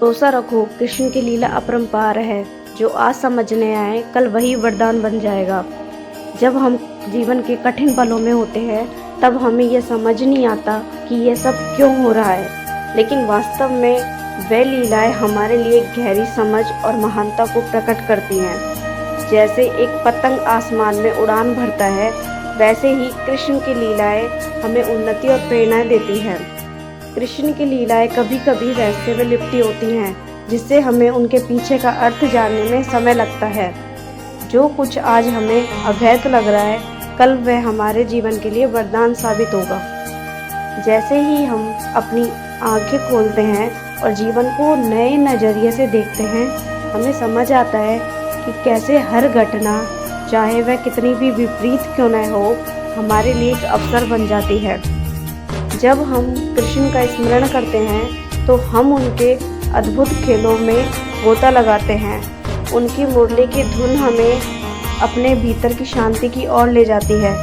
भरोसा रखो, कृष्ण की लीला अपरंपार है। जो आज समझने आए कल वही वरदान बन जाएगा। जब हम जीवन के कठिन पलों में होते हैं तब हमें यह समझ नहीं आता कि यह सब क्यों हो रहा है, लेकिन वास्तव में वह लीलाएं हमारे लिए गहरी समझ और महानता को प्रकट करती हैं। जैसे एक पतंग आसमान में उड़ान भरता है, वैसे ही कृष्ण की लीलाएं हमें उन्नति और प्रेरणा देती हैं। कृष्ण की लीलाएं कभी कभी रहस्य में लिपटी होती हैं, जिससे हमें उनके पीछे का अर्थ जानने में समय लगता है। जो कुछ आज हमें अभेद लग रहा है, कल वह हमारे जीवन के लिए वरदान साबित होगा। जैसे ही हम अपनी आंखें खोलते हैं और जीवन को नए नज़रिए से देखते हैं, हमें समझ आता है कि कैसे हर घटना, चाहे वह कितनी भी विपरीत क्यों न हो, हमारे लिए एक अवसर बन जाती है। जब हम कृष्ण का स्मरण करते हैं तो हम उनके अद्भुत खेलों में गोता लगाते हैं। उनकी मुरली की धुन हमें अपने भीतर की शांति की ओर ले जाती है।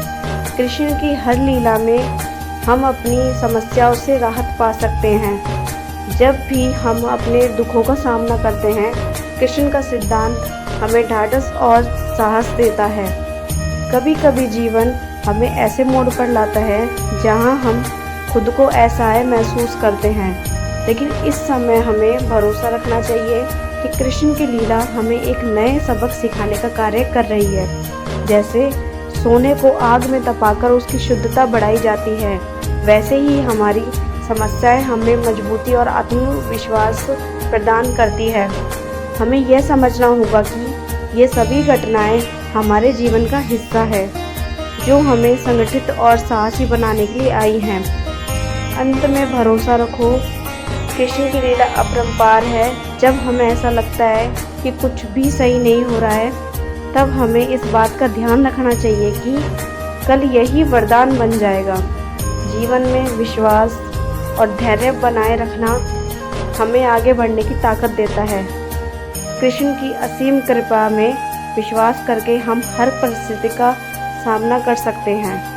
कृष्ण की हर लीला में हम अपनी समस्याओं से राहत पा सकते हैं। जब भी हम अपने दुखों का सामना करते हैं, कृष्ण का सिद्धांत हमें ढाढ़स और साहस देता है। कभी कभी जीवन हमें ऐसे मोड़ पर लाता है जहां हम खुद को असहाय महसूस करते हैं, लेकिन इस समय हमें भरोसा रखना चाहिए कि कृष्ण की लीला हमें एक नए सबक सिखाने का कार्य कर रही है। जैसे सोने को आग में तपाकर उसकी शुद्धता बढ़ाई जाती है, वैसे ही हमारी समस्याएं हमें मजबूती और आत्मविश्वास प्रदान करती है। हमें यह समझना होगा कि ये सभी घटनाएं हमारे जीवन का हिस्सा है, जो हमें संगठित और साहसी बनाने के लिए आई हैं। अंत में भरोसा रखो, कृष्ण की लीला अपरंपार है। जब हमें ऐसा लगता है कि कुछ भी सही नहीं हो रहा है, तब हमें इस बात का ध्यान रखना चाहिए कि कल यही वरदान बन जाएगा। जीवन में विश्वास और धैर्य बनाए रखना हमें आगे बढ़ने की ताकत देता है। कृष्ण की असीम कृपा में विश्वास करके हम हर परिस्थिति का सामना कर सकते हैं।